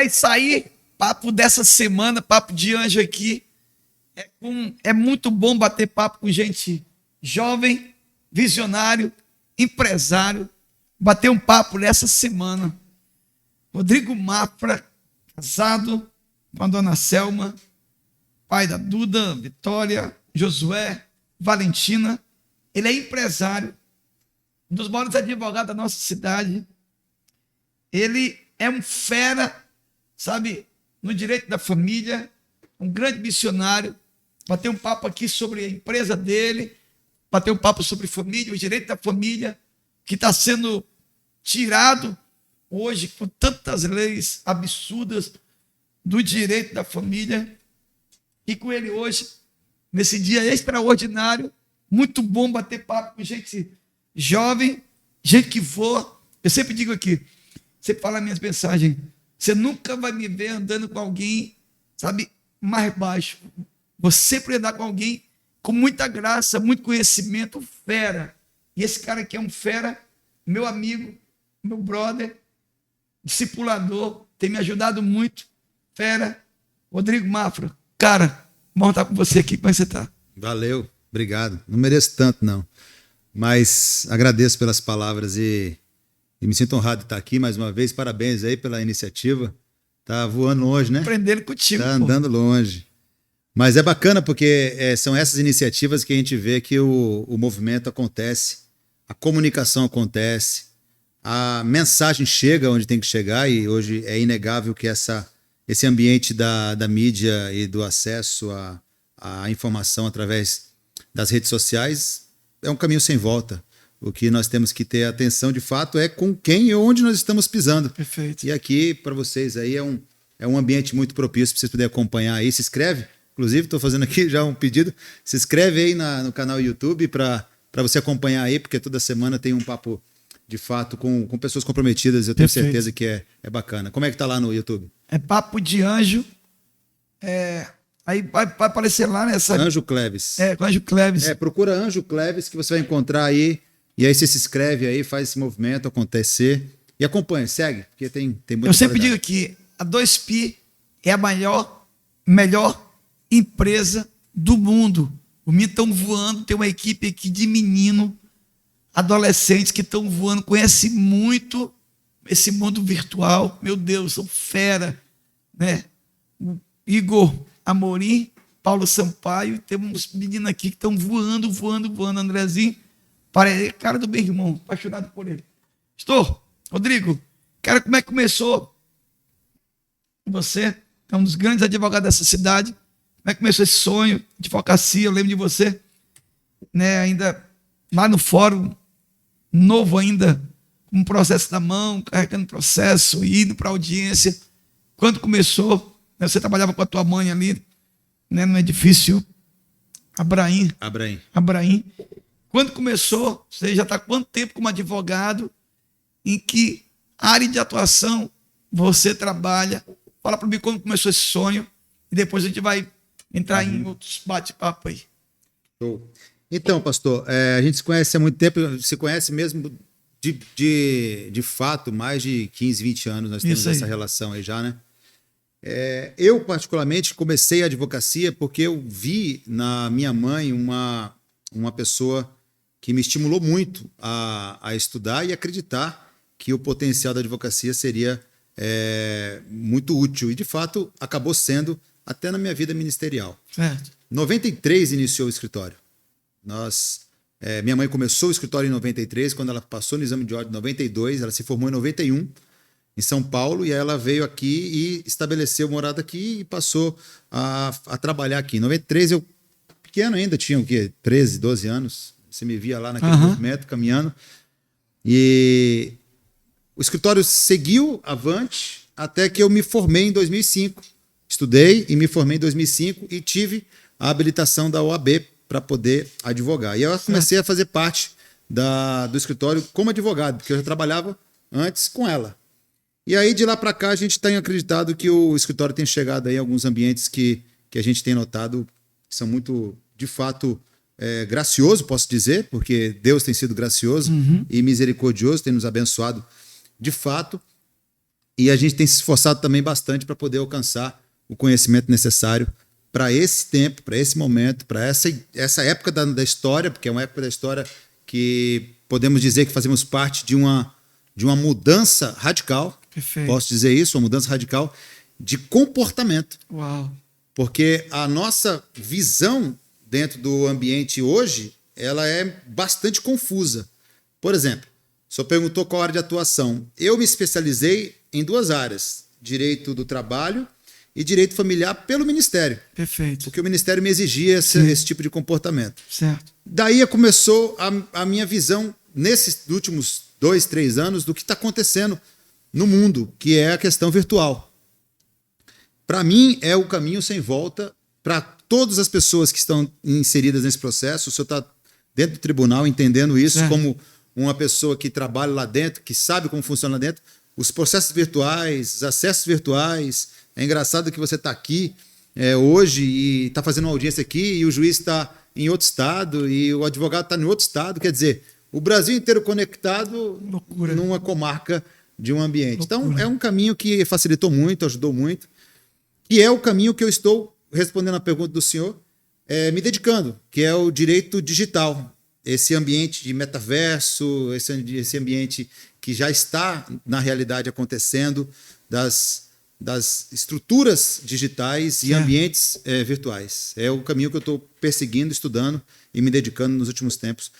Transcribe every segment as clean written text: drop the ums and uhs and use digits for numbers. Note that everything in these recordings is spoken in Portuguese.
É isso aí, papo dessa semana, papo de anjo aqui. É muito bom bater papo com gente jovem, visionário, empresário. Bater um papo nessa semana. Rodrigo Mafra, casado com a dona Selma, pai da Duda, Vitória, Josué, Valentina. Ele é empresário, um dos maiores advogados da nossa cidade. Ele é um fera, sabe, no direito da família, um grande missionário. Bater um papo aqui sobre a empresa dele, bater um papo sobre família, o direito da família, que está sendo tirado hoje com tantas leis absurdas do direito da família. E com ele hoje, nesse dia extraordinário, muito bom bater papo com gente jovem, gente que voa. Eu sempre digo aqui, sempre falo nas minhas mensagens, você nunca vai me ver andando com alguém, sabe, mais baixo. Vou sempre andar com alguém com muita graça, muito conhecimento, fera. E esse cara aqui é um fera, meu amigo, meu brother, discipulador, tem me ajudado muito. Fera, Rodrigo Mafra. Cara, bom estar com você aqui. Como é que você está? Valeu, obrigado. Não mereço tanto, não. Mas agradeço pelas palavras e me sinto honrado de estar aqui mais uma vez. Parabéns aí pela iniciativa. Tá voando longe, né? Aprendendo contigo. Tá andando longe. Mas é bacana porque são essas iniciativas que a gente vê que o movimento acontece, a comunicação acontece, a mensagem chega onde tem que chegar, e hoje é inegável que esse ambiente da mídia e do acesso à informação através das redes sociais é um caminho sem volta. O que nós temos que ter atenção de fato é com quem e onde nós estamos pisando. Perfeito. E aqui, para vocês, aí é um ambiente muito propício para vocês poderem acompanhar aí. Se inscreve. Inclusive, estou fazendo aqui já um pedido. Se inscreve aí no canal YouTube para você acompanhar aí, porque toda semana tem um papo de fato com pessoas comprometidas. Eu tenho Perfeito. certeza que é bacana. Como é que tá lá no YouTube? É Papo de Anjo. Aí vai aparecer lá nessa. Anjo Cleves. Com Anjo Cleves. Procura Anjo Cleves que você vai encontrar aí. E aí você se inscreve aí, faz esse movimento acontecer. E acompanha, segue, porque tem muita Eu sempre digo qualidade. que a 2Pi é a melhor empresa do mundo. Os meninos estão voando, tem uma equipe aqui de menino, adolescentes que estão voando, conhecem muito esse mundo virtual. Meu Deus, são fera, né? O Igor Amorim, Paulo Sampaio, temos meninos aqui que estão voando, Andrezinho, parece cara do meu irmão, apaixonado por ele. Rodrigo, cara, como é que começou? Você é um dos grandes advogados dessa cidade. Como é que começou esse sonho de advocacia? Eu lembro de você, né, ainda lá no fórum, novo ainda, com um processo na mão, carregando processo, indo para a audiência. Quando começou, né, você trabalhava com a tua mãe ali, né, no edifício Abraim. Quando começou, você já está quanto tempo como advogado? Em que área de atuação você trabalha? Fala para mim como começou esse sonho e depois a gente vai entrar em outros bate-papo aí. Então, pastor, a gente se conhece há muito tempo, se conhece mesmo de fato, mais de 15, 20 anos nós temos essa relação aí já, né? Eu, particularmente, comecei a advocacia porque eu vi na minha mãe uma pessoa que me estimulou muito a estudar e acreditar que o potencial da advocacia seria muito útil. E, de fato, acabou sendo até na minha vida ministerial. Certo. 93 iniciou o escritório. Minha mãe começou o escritório em 93, quando ela passou no exame de ordem em 92, ela se formou em 91, em São Paulo, e aí ela veio aqui e estabeleceu morada aqui e passou a trabalhar aqui. Em 93, eu, pequeno ainda, tinha o quê? 13, 12 anos. Você me via lá naquele movimento, caminhando. E o escritório seguiu avante até que eu me formei em 2005. Estudei e me formei em 2005 e tive a habilitação da OAB para poder advogar. E eu comecei a fazer parte do escritório como advogado, porque eu já trabalhava antes com ela. E aí, de lá para cá, a gente tem acreditado que o escritório tem chegado aí em alguns ambientes que a gente tem notado que são muito, de fato, gracioso, posso dizer, porque Deus tem sido gracioso e misericordioso, tem nos abençoado de fato. E a gente tem se esforçado também bastante para poder alcançar o conhecimento necessário para esse tempo, para esse momento, para essa época da história, porque é uma época da história que podemos dizer que fazemos parte de uma mudança radical. Perfeito. Posso dizer isso? Uma mudança radical de comportamento. Uau. Porque a nossa visão dentro do ambiente hoje, ela é bastante confusa. Por exemplo, o senhor perguntou qual área de atuação. Eu me especializei em 2 áreas, direito do trabalho e direito familiar pelo Ministério. Perfeito. Porque o Ministério me exigia esse tipo de comportamento. Certo. Daí começou a minha visão, nesses últimos 2, 3 anos, do que está acontecendo no mundo, que é a questão virtual. Para mim, é o caminho sem volta para todas as pessoas que estão inseridas nesse processo. O senhor está dentro do tribunal entendendo isso como uma pessoa que trabalha lá dentro, que sabe como funciona lá dentro. Os processos virtuais, os acessos virtuais. É engraçado que você está aqui hoje e está fazendo uma audiência aqui e o juiz está em outro estado e o advogado está em outro estado. Quer dizer, o Brasil inteiro conectado numa comarca de um ambiente. Loucura. Então, é um caminho que facilitou muito, ajudou muito. E é o caminho que eu estou, respondendo a pergunta do senhor, me dedicando, que é o direito digital. Esse ambiente de metaverso, esse ambiente que já está, na realidade, acontecendo, das estruturas digitais e ambientes virtuais. É o caminho que eu estou perseguindo, estudando e me dedicando nos últimos tempos.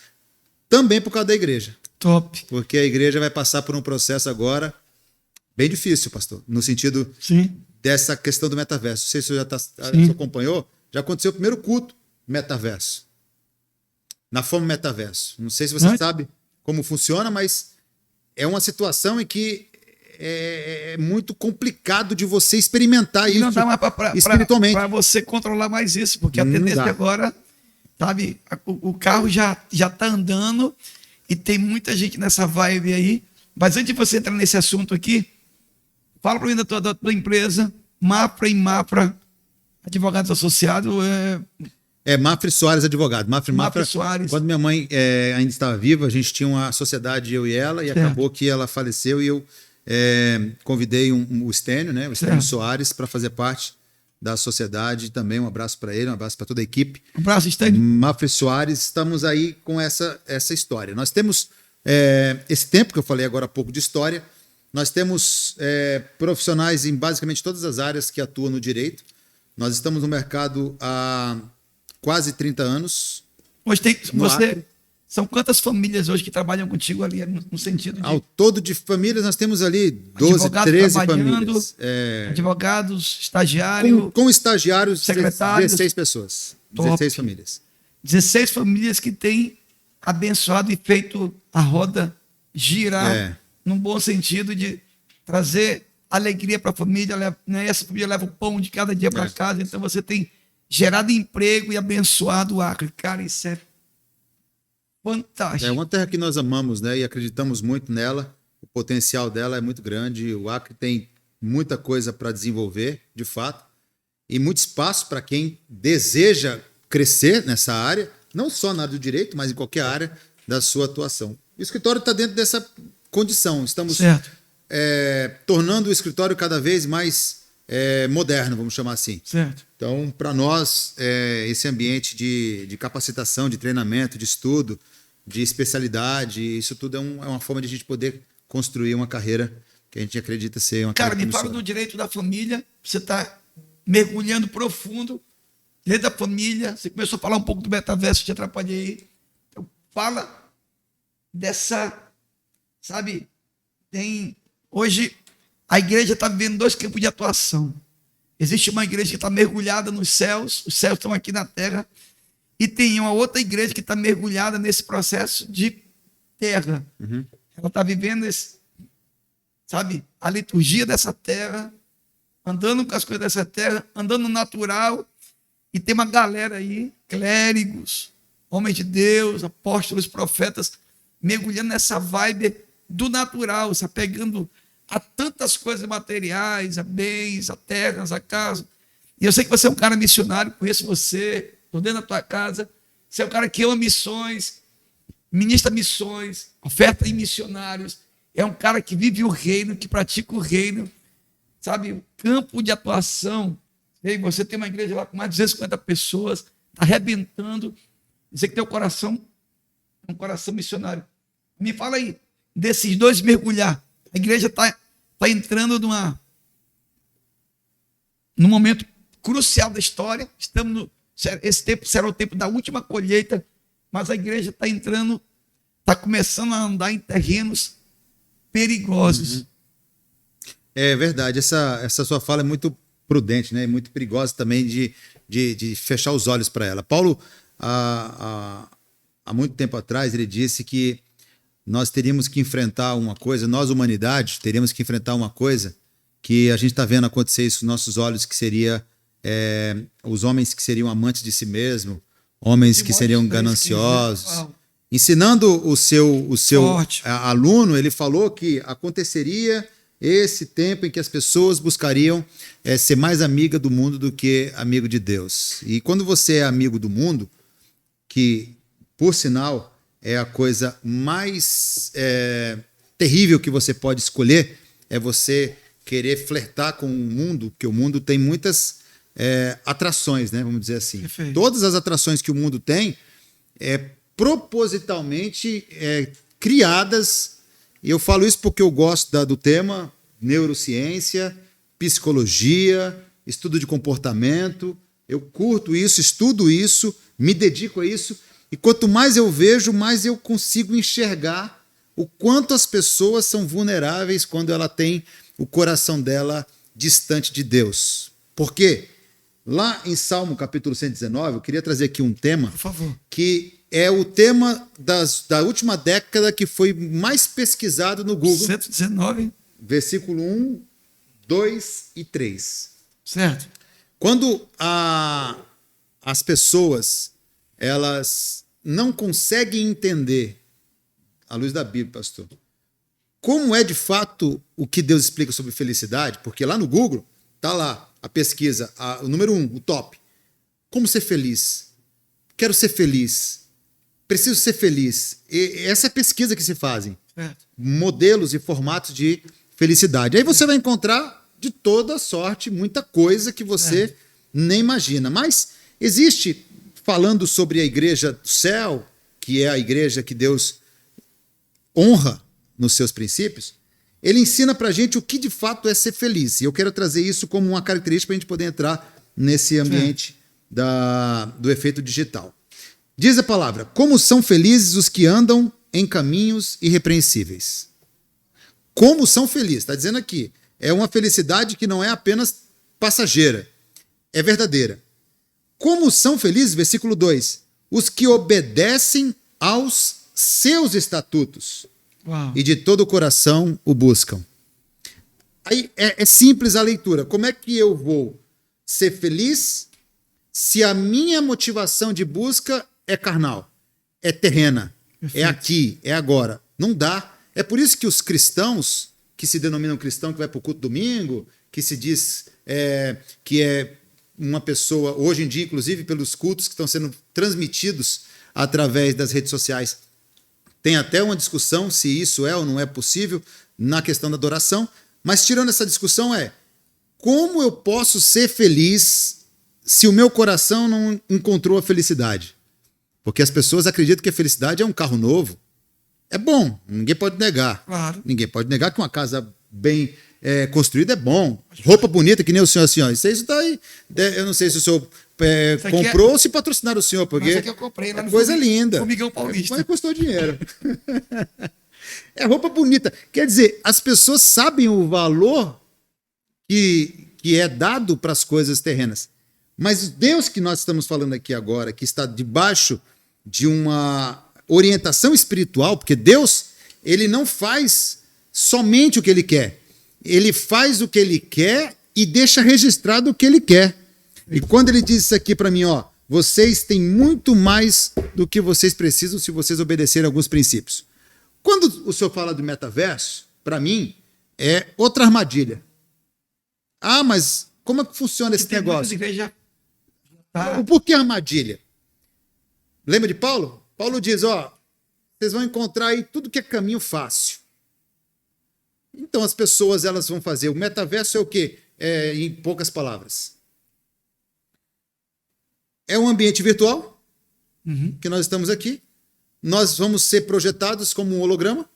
Também por causa da igreja. Top. Porque a igreja vai passar por um processo agora bem difícil, pastor, no sentido dessa questão do metaverso. Não sei se você já acompanhou, já aconteceu o primeiro culto metaverso. Na forma metaverso. Não sei se você sabe como funciona, mas é uma situação em que é muito complicado de você experimentar isso não dá mais espiritualmente. Para você controlar mais isso, porque a tendência agora, sabe, o carro já está andando e tem muita gente nessa vibe aí. Mas antes de você entrar nesse assunto aqui, fala para mim da tua empresa, Mafra Advogados Associados. Mafra Soares Advogado. Mafra Soares. Quando minha mãe ainda estava viva, a gente tinha uma sociedade, eu e ela, e acabou que ela faleceu e eu convidei o Estênio, né, o Estênio Soares, para fazer parte da sociedade. Também um abraço para ele, um abraço para toda a equipe. Um abraço, Estênio. Mafra Soares, estamos aí com essa história. Nós temos esse tempo que eu falei agora há pouco de história, nós temos profissionais em basicamente todas as áreas que atuam no direito. Nós estamos no mercado há quase 30 anos. Hoje são quantas famílias hoje que trabalham contigo ali no sentido de... Ao todo de famílias, nós temos ali 12, 13 famílias. Advogados, estagiários... Com estagiários, secretários, 16 pessoas. Top. 16 famílias. 16 famílias que têm abençoado e feito a roda girar num bom sentido de trazer alegria para a família, né? Essa família leva o pão de cada dia para casa, então você tem gerado emprego e abençoado o Acre. Cara, isso é fantástico. É uma terra que nós amamos, né? E acreditamos muito nela, o potencial dela é muito grande, o Acre tem muita coisa para desenvolver, de fato, e muito espaço para quem deseja crescer nessa área, não só na área do direito, mas em qualquer área da sua atuação. O escritório está dentro dessa condição. Estamos tornando o escritório cada vez mais moderno, vamos chamar assim. Certo. Então, para nós, esse ambiente de capacitação, de treinamento, de estudo, de especialidade, isso tudo é uma forma de a gente poder construir uma carreira que a gente acredita ser uma carreira. Cara, me fala do direito da família. Você está mergulhando profundo. Direito da família. Você começou a falar um pouco do metaverso, te atrapalhei. Então, fala dessa, sabe, hoje a igreja está vivendo 2 campos de atuação. Existe uma igreja que está mergulhada nos céus, os céus estão aqui na terra, e tem uma outra igreja que está mergulhada nesse processo de terra. Ela está vivendo a liturgia dessa terra, andando com as coisas dessa terra, andando no natural, e tem uma galera aí, clérigos, homens de Deus, apóstolos, profetas, mergulhando nessa vibe do natural, se apegando a tantas coisas materiais, a bens, a terras, a casa. E eu sei que você é um cara missionário, conheço você, estou dentro da tua casa. Você é um cara que ama missões, ministra missões, oferta em missionários. é um cara que vive o reino, que pratica o reino, sabe? O campo de atuação. E você tem uma igreja lá com mais de 250 pessoas, está arrebentando. Dizer que teu coração é um coração missionário. Me fala aí, desses dois mergulhar. A igreja está entrando num momento crucial da história. Esse tempo será o tempo da última colheita, mas a igreja está entrando, está começando a andar em terrenos perigosos. É verdade, essa sua fala é muito prudente, né? Muito perigosa também de fechar os olhos para ela. Paulo, há muito tempo atrás, ele disse que nós teríamos que enfrentar uma coisa, nós, humanidade, teríamos que enfrentar uma coisa que a gente está vendo acontecer isso com nossos olhos, que seria os homens que seriam amantes de si mesmo, homens que seriam gananciosos. Ensinando o seu aluno, ele falou que aconteceria esse tempo em que as pessoas buscariam ser mais amiga do mundo do que amigo de Deus. E quando você é amigo do mundo, que, por sinal, é a coisa mais terrível que você pode escolher, é você querer flertar com o mundo, porque o mundo tem muitas atrações, né? Vamos dizer assim. Perfeito. Todas as atrações que o mundo tem propositalmente criadas, e eu falo isso porque eu gosto do tema neurociência, psicologia, estudo de comportamento, eu curto isso, estudo isso, me dedico a isso, e quanto mais eu vejo, mais eu consigo enxergar o quanto as pessoas são vulneráveis quando ela tem o coração dela distante de Deus. Por quê? Lá em Salmo capítulo 119, eu queria trazer aqui um tema, por favor, que é o tema da última década que foi mais pesquisado no Google. 119. Versículo 1, 2 e 3. Certo. Quando as pessoas elas não conseguem entender, à luz da Bíblia, pastor, como é de fato o que Deus explica sobre felicidade, porque lá no Google está lá a pesquisa, o número 1, o top. Como ser feliz? Quero ser feliz. Preciso ser feliz. E essa é a pesquisa que se fazem. Certo. Modelos e formatos de felicidade. Aí você vai encontrar de toda sorte muita coisa que você nem imagina. Mas existe, falando sobre a igreja do céu, que é a igreja que Deus honra nos seus princípios, ele ensina pra gente o que de fato é ser feliz. E eu quero trazer isso como uma característica para a gente poder entrar nesse ambiente do efeito digital. Diz a palavra: como são felizes os que andam em caminhos irrepreensíveis. Como são felizes, está dizendo aqui. É uma felicidade que não é apenas passageira, é verdadeira. Como são felizes, versículo 2, os que obedecem aos seus estatutos. Uau. E de todo o coração o buscam. Aí é simples a leitura. Como é que eu vou ser feliz se a minha motivação de busca é carnal, é terrena, é aqui, é agora? Não dá. É por isso que os cristãos, que se denominam cristão, que vai para o culto domingo, que se diz que é uma pessoa, hoje em dia, inclusive pelos cultos que estão sendo transmitidos através das redes sociais, tem até uma discussão se isso é ou não é possível na questão da adoração, mas tirando essa discussão como eu posso ser feliz se o meu coração não encontrou a felicidade? Porque as pessoas acreditam que a felicidade é um carro novo. É bom, ninguém pode negar. Claro. Ninguém pode negar que uma casa bem construída é bom. Roupa bonita, que nem o senhor assim, ó. Isso tá aí. Eu não sei se o senhor comprou ou se patrocinaram o senhor, porque Mas aqui eu comprei lá no coisa linda. Formigão Paulista. Mas custou dinheiro. É roupa bonita. Quer dizer, as pessoas sabem o valor que é dado para as coisas terrenas. Mas Deus que nós estamos falando aqui agora, que está debaixo de uma orientação espiritual, porque Deus, ele não faz somente o que ele quer. Ele faz o que ele quer e deixa registrado o que ele quer. E quando ele diz isso aqui para mim, ó, vocês têm muito mais do que vocês precisam se vocês obedecerem alguns princípios. Quando o senhor fala do metaverso, para mim, é outra armadilha. Ah, mas como é que funciona esse negócio? O porquê armadilha? Lembra de Paulo? Paulo diz, ó, vocês vão encontrar aí tudo que é caminho fácil. Então as pessoas elas vão fazer. O metaverso é o quê? Em poucas palavras. É um ambiente virtual que nós estamos aqui. Nós vamos ser projetados como um holograma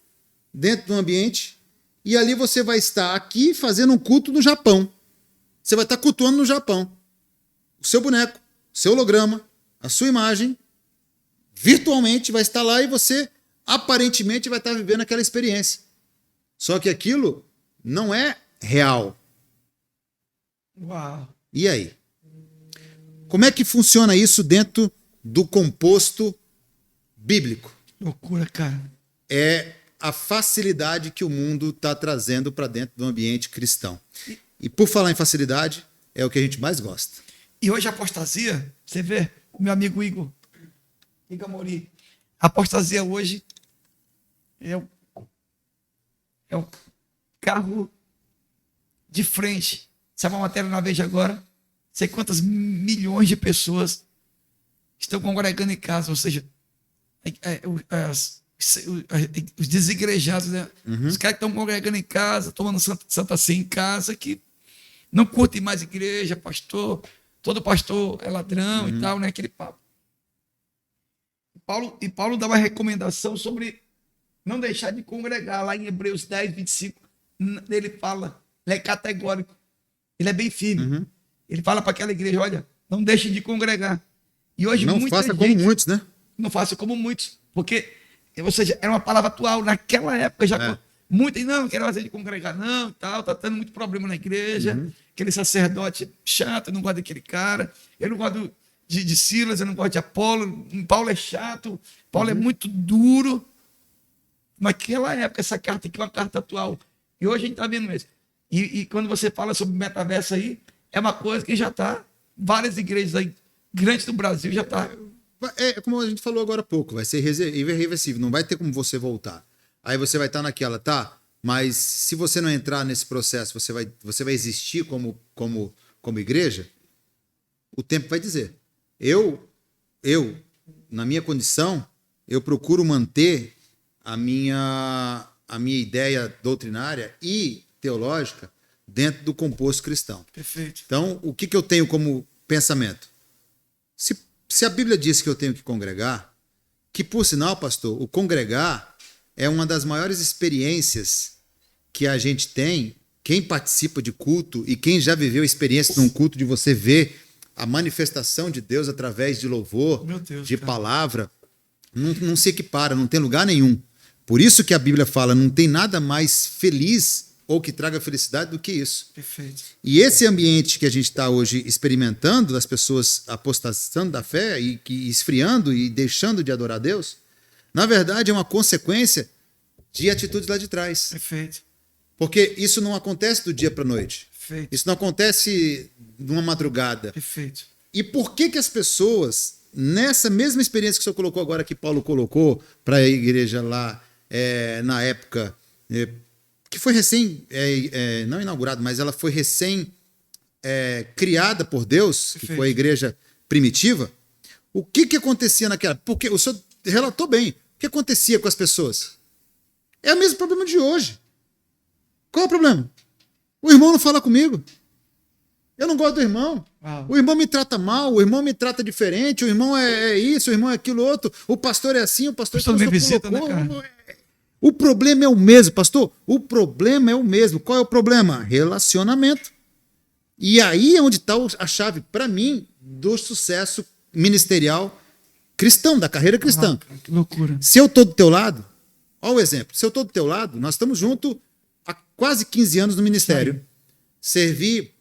dentro do ambiente. E ali você vai estar aqui fazendo um culto no Japão. Você vai estar cultuando no Japão. O seu boneco, o seu holograma, a sua imagem, virtualmente vai estar lá e você aparentemente vai estar vivendo aquela experiência. Só que aquilo não é real. Uau. E aí? Como é que funciona isso dentro do composto bíblico? Loucura, cara. É a facilidade que o mundo está trazendo para dentro do ambiente cristão. E por falar em facilidade, é o que a gente mais gosta. E hoje a apostasia, você vê, o meu amigo Igor Mori, a apostasia hoje é o carro de frente. Sabe uma matéria na Veja agora? Sei quantas milhões de pessoas estão congregando em casa, ou seja, os desigrejados, né? Os caras que estão congregando em casa, tomando Santa Ceia em casa, que não curtem mais igreja, pastor, todo pastor é ladrão e tal, né? Aquele papo. Paulo dá uma recomendação sobre não deixar de congregar, lá em Hebreus 10, 25, ele fala, ele é categórico, ele é bem firme. Ele fala para aquela igreja, olha, não deixe de congregar. E hoje não muita faça gente, como muitos, né? Não faça como muitos, porque, ou seja, era uma palavra atual, naquela época já, muitos, não quero fazer de congregar não, tal, tá tendo muito problema na igreja, aquele sacerdote chato, eu não gosto daquele cara, eu não gosto de Silas, eu não gosto de Apolo, Paulo é chato, Paulo é muito duro. Naquela época, essa carta aqui é uma carta atual. E hoje a gente está vendo isso. E quando você fala sobre metaverso aí, é uma coisa que já está, várias igrejas aí, grandes do Brasil, já está. É como a gente falou agora há pouco, vai ser irreversível, não vai ter como você voltar. Aí você vai estar naquela, tá? Mas se você não entrar nesse processo, você vai existir como igreja, o tempo vai dizer. Eu, na minha condição, eu procuro manter a minha ideia doutrinária e teológica dentro do composto cristão. Perfeito. Então, o que eu tenho como pensamento? Se a Bíblia diz que eu tenho que congregar, que por sinal, pastor, o congregar é uma das maiores experiências que a gente tem, quem participa de culto e quem já viveu a experiência num culto de você ver a manifestação de Deus através de louvor, de palavra, não se equipara, não tem lugar nenhum. Por isso que a Bíblia fala, não tem nada mais feliz ou que traga felicidade do que isso. Perfeito. E esse ambiente que a gente está hoje experimentando, das pessoas apostatando da fé e esfriando e deixando de adorar a Deus, na verdade é uma consequência de atitudes lá de trás. Perfeito. Porque isso não acontece do dia para a noite. Perfeito. Isso não acontece numa madrugada. Perfeito. E por que as pessoas, nessa mesma experiência que o senhor colocou agora, que Paulo colocou para a igreja lá, na época, que foi recém, não inaugurada, mas ela foi recém criada por Deus, Perfeito. que foi a igreja primitiva, o que acontecia naquela... Porque o senhor relatou bem, o que acontecia com as pessoas? É o mesmo problema de hoje. Qual é o problema? O irmão não fala comigo. Eu não gosto do irmão. Uau. O irmão me trata mal, o irmão me trata diferente, o irmão é isso, o irmão é aquilo outro, o pastor é assim, o pastor me visita, né, cara? O problema é o mesmo, pastor. O problema é o mesmo. Qual é o problema? Relacionamento. E aí é onde está a chave, para mim, do sucesso ministerial cristão, da carreira cristã. Que loucura. Se eu estou do teu lado, olha o exemplo, se eu estou do teu lado, nós estamos juntos há quase 15 anos no ministério. Servi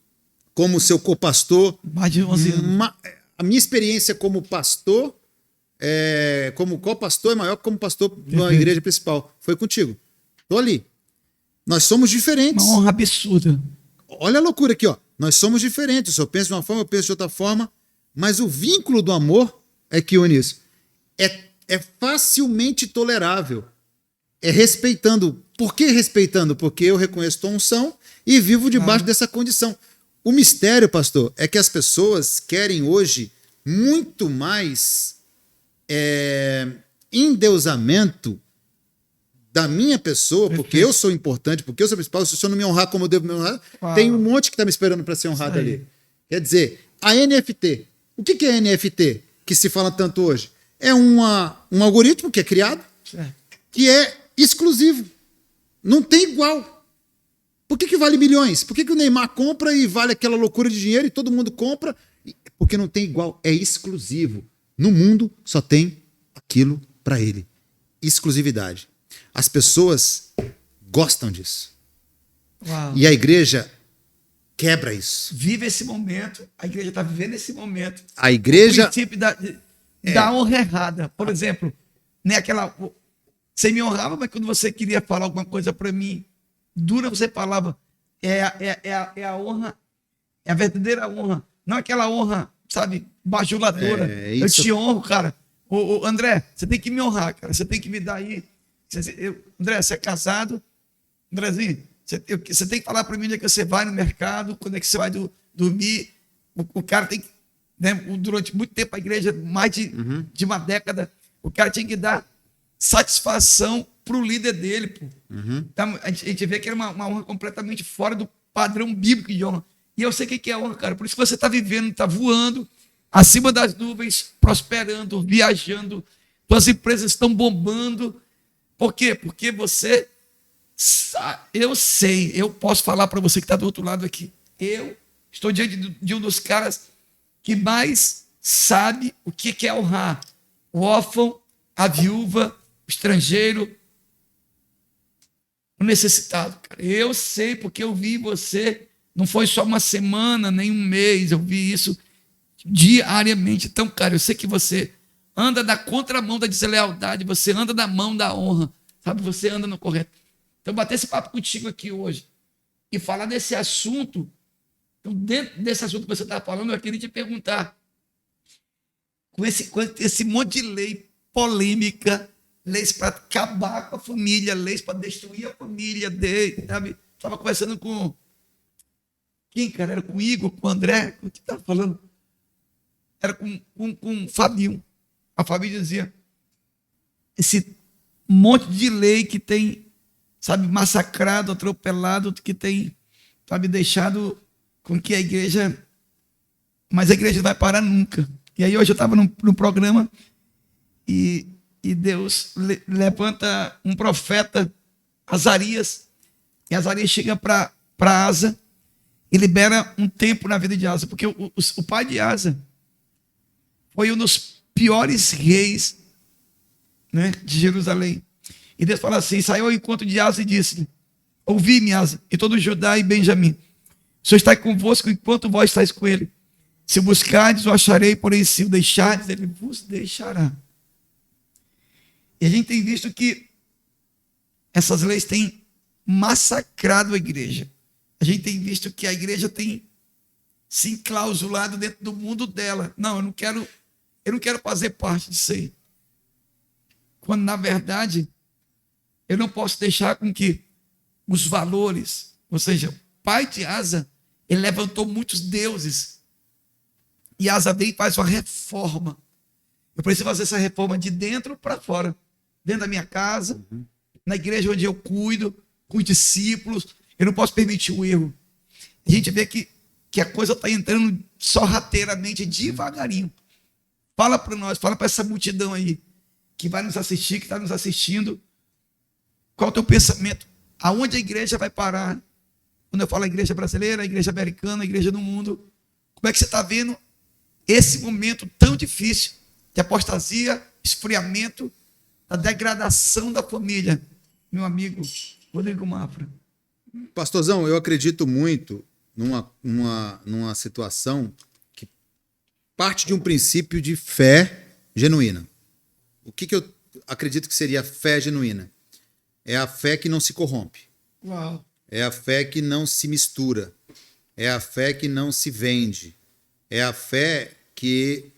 como seu co-pastor. Mais de 11 anos. A minha experiência como pastor, como co-pastor, é maior que como pastor na igreja principal. Foi contigo. Estou ali. Nós somos diferentes. Uma honra absurda. Olha a loucura aqui, ó. Nós somos diferentes. O senhor pensa de uma forma, eu penso de outra forma. Mas o vínculo do amor é que une isso. É facilmente tolerável. É respeitando. Por que respeitando? Porque eu reconheço tua unção e vivo debaixo dessa condição. O mistério, pastor, é que as pessoas querem hoje muito mais endeusamento da minha pessoa, porque eu sou importante, porque eu sou principal, se o senhor não me honrar como eu devo me honrar, tem um monte que está me esperando para ser honrado ali. Quer dizer, a NFT. O que é NFT que se fala tanto hoje? É um algoritmo que é criado, que é exclusivo. Não tem igual. Por que vale milhões? Por que o Neymar compra e vale aquela loucura de dinheiro e todo mundo compra? Porque não tem igual. É exclusivo. No mundo só tem aquilo para ele. Exclusividade. As pessoas gostam disso. Uau. E a igreja quebra isso. Vive esse momento, a igreja está vivendo esse momento. A igreja... O princípio da honra errada. Por exemplo, né, você me honrava, mas quando você queria falar alguma coisa para mim, dura, você falava. É a honra, é a verdadeira honra. Não aquela honra, sabe, bajuladora. Eu te honro, cara. Ô, André, você tem que me honrar, cara. Você tem que me dar aí. André, você é casado? Andrezinho, você tem que falar para mim onde é que você vai no mercado, quando é que você vai dormir. O cara tem que, né, durante muito tempo a igreja, mais de uma década, o cara tinha que dar satisfação para o líder dele. Pô. Então, a gente vê que era uma honra completamente fora do padrão bíblico de honra. E eu sei o que é honra, cara. Por isso que você está vivendo, está voando, acima das nuvens, prosperando, viajando, suas empresas estão bombando. Por quê? Porque você... eu posso falar para você que está do outro lado aqui. Eu estou diante de um dos caras que mais sabe o que é honrar. O órfão, a viúva, o estrangeiro, o necessitado. Cara. Eu sei porque eu vi você, não foi só uma semana, nem um mês, eu vi isso diariamente. Então, cara, eu sei que você anda da contramão da deslealdade, você anda na mão da honra, sabe? Você anda no correto. Então, bater esse papo contigo aqui hoje e falar desse assunto, então, dentro desse assunto que você está falando, eu queria te perguntar, com esse monte de lei polêmica, leis para acabar com a família, leis para destruir a família dele, sabe? Estava conversando com quem, cara? Era com o Igor, com o André, o que estava falando? Era com o Fabinho. A Fabinho dizia, esse monte de lei que tem, sabe, massacrado, atropelado, que tem, sabe, deixado com que a igreja... Mas a igreja não vai parar nunca. E aí hoje eu estava no programa e Deus levanta um profeta, Azarias, e Azarias chega para Asa e libera um tempo na vida de Asa, porque o pai de Asa foi um dos piores reis, né, de Jerusalém. E Deus fala assim, saiu ao encontro de Asa e disse, ouvi-me, Asa, e todo Judá e Benjamim, o Senhor está convosco enquanto vós estáis com ele. Se o buscardes, o acharei, porém se o deixardes, ele vos deixará. E a gente tem visto que essas leis têm massacrado a igreja. A gente tem visto que a igreja tem se enclausulado dentro do mundo dela. Não, eu não quero fazer parte disso aí. Quando, na verdade, eu não posso deixar com que os valores, ou seja, o pai de Asa, ele levantou muitos deuses. E Asa vem e faz uma reforma. Eu preciso fazer essa reforma de dentro para fora. Dentro da minha casa, na igreja onde eu cuido, com os discípulos. Eu não posso permitir o erro. A gente vê que a coisa está entrando sorrateiramente, devagarinho. Fala para nós, fala para essa multidão aí, que vai nos assistir, que está nos assistindo. Qual é o teu pensamento? Aonde a igreja vai parar? Quando eu falo a igreja brasileira, a igreja americana, a igreja do mundo. Como é que você está vendo esse momento tão difícil de apostasia, esfriamento, da degradação da família? Meu amigo Rodrigo Mafra. Pastorzão, eu acredito muito numa situação que parte de um princípio de fé genuína. O que eu acredito que seria fé genuína? É a fé que não se corrompe. Uau. É a fé que não se mistura. É a fé que não se vende. É a fé que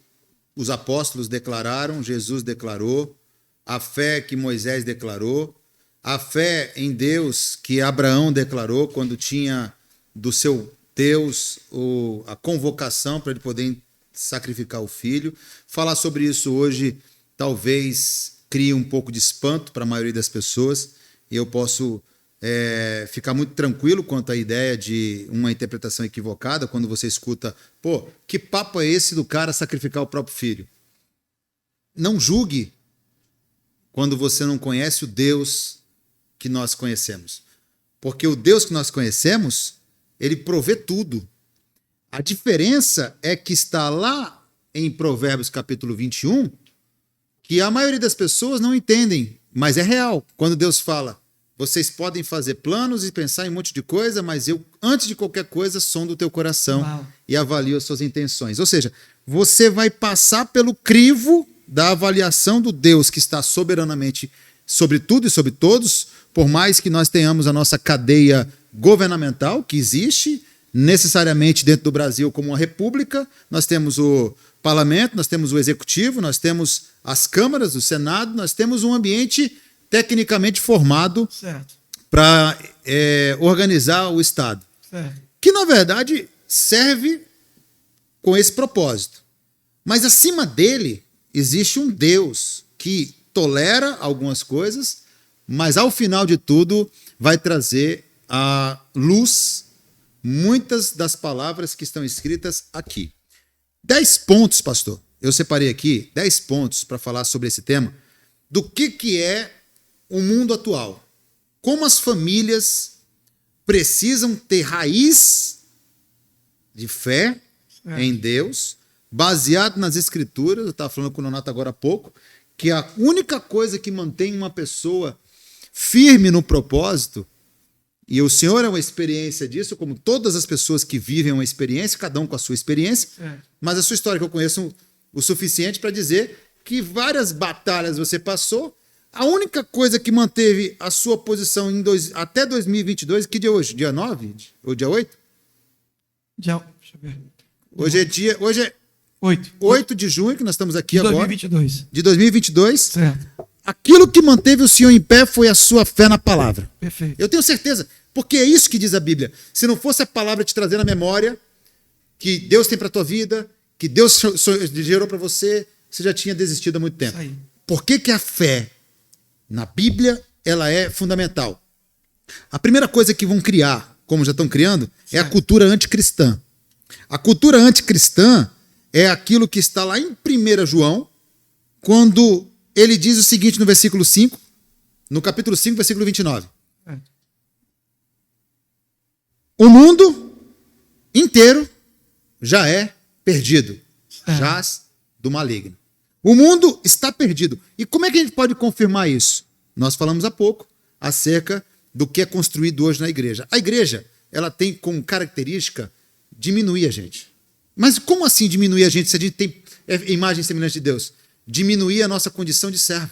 os apóstolos declararam, Jesus declarou, a fé que Moisés declarou, a fé em Deus que Abraão declarou quando tinha do seu Deus a convocação para ele poder sacrificar o filho. Falar sobre isso hoje talvez crie um pouco de espanto para a maioria das pessoas, e eu posso ficar muito tranquilo quanto à ideia de uma interpretação equivocada quando você escuta, pô, que papo é esse do cara sacrificar o próprio filho? Não julgue quando você não conhece o Deus que nós conhecemos. Porque o Deus que nós conhecemos, ele provê tudo. A diferença é que está lá em Provérbios capítulo 21, que a maioria das pessoas não entendem, mas é real. Quando Deus fala, vocês podem fazer planos e pensar em um monte de coisa, mas eu, antes de qualquer coisa, sondo o teu coração e avalio as suas intenções. Ou seja, você vai passar pelo crivo da avaliação do Deus que está soberanamente sobre tudo e sobre todos, por mais que nós tenhamos a nossa cadeia governamental, que existe necessariamente dentro do Brasil como uma república, nós temos o parlamento, nós temos o executivo, nós temos as câmaras, o Senado, nós temos um ambiente tecnicamente formado para organizar o Estado, que na verdade serve com esse propósito. Mas acima dele existe um Deus que tolera algumas coisas, mas ao final de tudo vai trazer à luz muitas das palavras que estão escritas aqui. 10 pontos, pastor. Eu separei aqui 10 pontos para falar sobre esse tema, do que é o mundo atual. Como as famílias precisam ter raiz de fé em Deus, baseado nas Escrituras. Eu estava falando com o Nonato agora há pouco, que a única coisa que mantém uma pessoa firme no propósito, e o Senhor é uma experiência disso, como todas as pessoas que vivem uma experiência, cada um com a sua experiência, mas a sua história que eu conheço o suficiente para dizer que várias batalhas você passou, a única coisa que manteve a sua posição até 2022, que dia é hoje? Dia 9 ou dia 8? Deixa eu ver. Hoje é 8 de junho, que nós estamos aqui agora. 2022. De 2022. Certo. Aquilo que manteve o Senhor em pé foi a sua fé na palavra. Perfeito. Eu tenho certeza, porque é isso que diz a Bíblia. Se não fosse a palavra te trazer na memória que Deus tem para a tua vida, que Deus gerou para você, você já tinha desistido há muito tempo. Isso aí. Por que a fé na Bíblia ela é fundamental? A primeira coisa que vão criar, como já estão criando, é a cultura anticristã. A cultura anticristã é aquilo que está lá em 1 João, quando ele diz o seguinte no versículo 5, no capítulo 5, versículo 29. O mundo inteiro já é perdido, jaz do maligno. O mundo está perdido. E como é que a gente pode confirmar isso? Nós falamos há pouco acerca do que é construído hoje na igreja. A igreja, ela tem como característica diminuir a gente. Mas como assim diminuir a gente se a gente tem imagem semelhante de Deus? Diminuir a nossa condição de servo.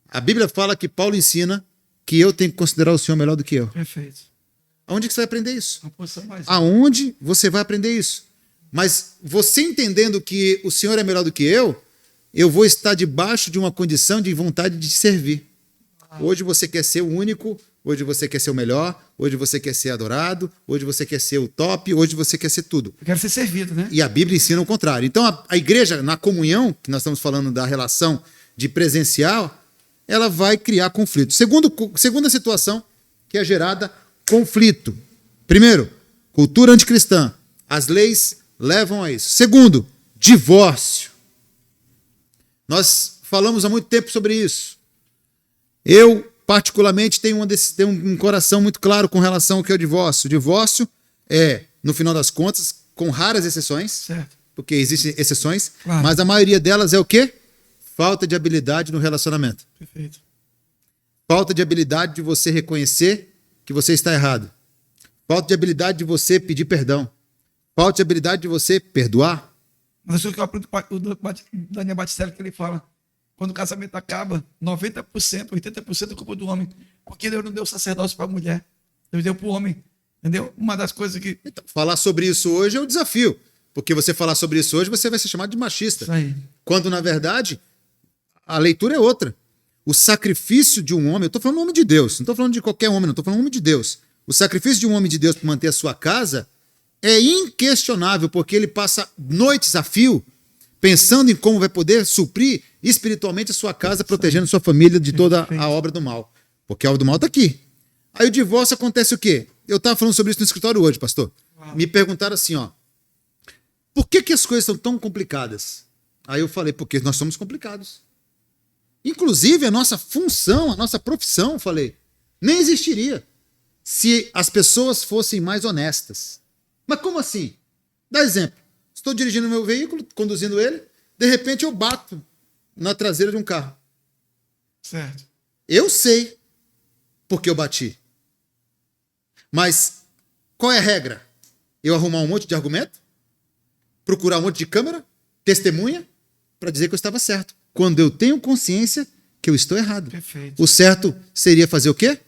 A Bíblia fala que Paulo ensina que eu tenho que considerar o Senhor melhor do que eu. Perfeito. Aonde que você vai aprender isso? Uma posição mais. Aonde você vai aprender isso? Mas você entendendo que o Senhor é melhor do que eu vou estar debaixo de uma condição de vontade de servir. Hoje você quer ser o único, hoje você quer ser o melhor, hoje você quer ser adorado, hoje você quer ser o top, hoje você quer ser tudo. Eu quero ser servido, né? E a Bíblia ensina o contrário. Então a igreja, na comunhão, que nós estamos falando da relação de presencial, ela vai criar conflito. Segunda situação que é gerada conflito. Primeiro, cultura anticristã. As leis levam a isso. Segundo, divórcio. Nós falamos há muito tempo sobre isso. Eu, particularmente, tenho um coração muito claro com relação ao que é o divórcio. O divórcio é, no final das contas, com raras exceções, Certo. porque existem exceções, Claro. mas a maioria delas é o quê? Falta de habilidade no relacionamento. Perfeito. Falta de habilidade de você reconhecer que você está errado. Falta de habilidade de você pedir perdão. Falta de habilidade de você perdoar. Mas isso que eu aprendo com o Daniel Batistelli, que ele fala, quando o casamento acaba, 90%, 80% é culpa do homem. Porque Deus não deu sacerdócio para a mulher. Deus deu para o homem. Entendeu? Uma das coisas que... Então, falar sobre isso hoje é um desafio. Porque você falar sobre isso hoje, você vai ser chamado de machista. Isso aí. Quando, na verdade, a leitura é outra. O sacrifício de um homem, eu estou falando do homem de Deus, não estou falando de qualquer homem, não estou falando do homem de Deus. O sacrifício de um homem de Deus para manter a sua casa é inquestionável, porque ele passa noites a fio pensando em como vai poder suprir espiritualmente a sua casa, protegendo sua família de toda a obra do mal. Porque a obra do mal está aqui. Aí o divórcio acontece o quê? Eu estava falando sobre isso no escritório hoje, pastor. Me perguntaram assim, ó, por que as coisas são tão complicadas? Aí eu falei, porque nós somos complicados. Inclusive, a nossa função, a nossa profissão, eu falei, nem existiria se as pessoas fossem mais honestas. Mas como assim? Dá exemplo. Estou dirigindo meu veículo, conduzindo ele, de repente eu bato na traseira de um carro. Certo. Eu sei porque eu bati. Mas qual é a regra? Eu arrumar um monte de argumento? Procurar um monte de câmera? Testemunha? Para dizer que eu estava certo. Quando eu tenho consciência que eu estou errado. Perfeito. O certo seria fazer o quê?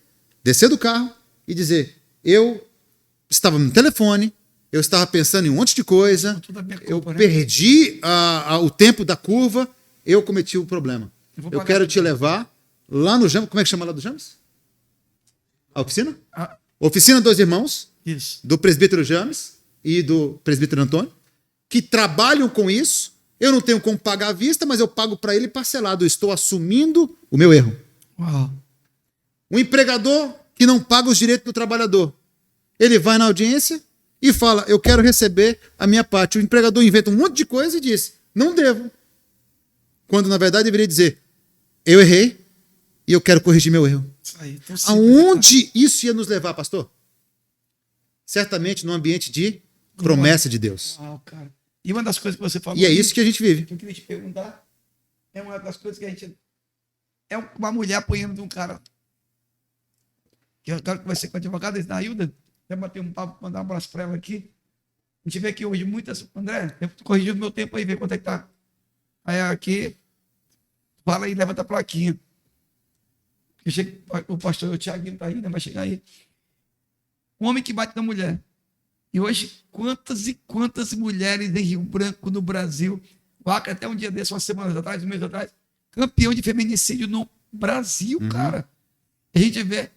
Descer do carro e dizer, eu estava no telefone, eu estava pensando em um monte de coisa, eu perdi o tempo da curva, eu cometi o problema. Eu quero te levar lá no James. Como é que chama lá do James? A oficina? Oficina dos Irmãos, Isso. do presbítero James e do presbítero Antônio, que trabalham com isso. Eu não tenho como pagar à vista, mas eu pago para ele parcelado. Eu estou assumindo o meu erro. Uau. Um empregador que não paga os direitos do trabalhador. Ele vai na audiência e fala, eu quero receber a minha parte. O empregador inventa um monte de coisa e diz, não devo. Quando, na verdade, deveria dizer, eu errei e eu quero corrigir meu erro. Isso aí. Então, aonde isso ia nos levar, pastor? Certamente no ambiente de promessa de Deus. Uau, cara. E uma das coisas que você falou... E é isso que a gente vive. Que eu queria te perguntar, é uma das coisas que a gente... É uma mulher apanhando de um cara. Que eu quero conversar com a advogada da Hilda. Até bater um papo, mandar um abraço para ela aqui. A gente vê aqui hoje muitas... André, eu corrigi o meu tempo aí, vê quanto é que tá. Aí aqui, fala aí, levanta a plaquinha. O pastor, o Thiaguinho tá aí, né? Vai chegar aí. Um homem que bate na mulher. E hoje, quantas e quantas mulheres em Rio Branco, no Brasil, o Acre, até um dia desse, umas semanas atrás, um mês atrás, campeão de feminicídio no Brasil, cara. A gente vê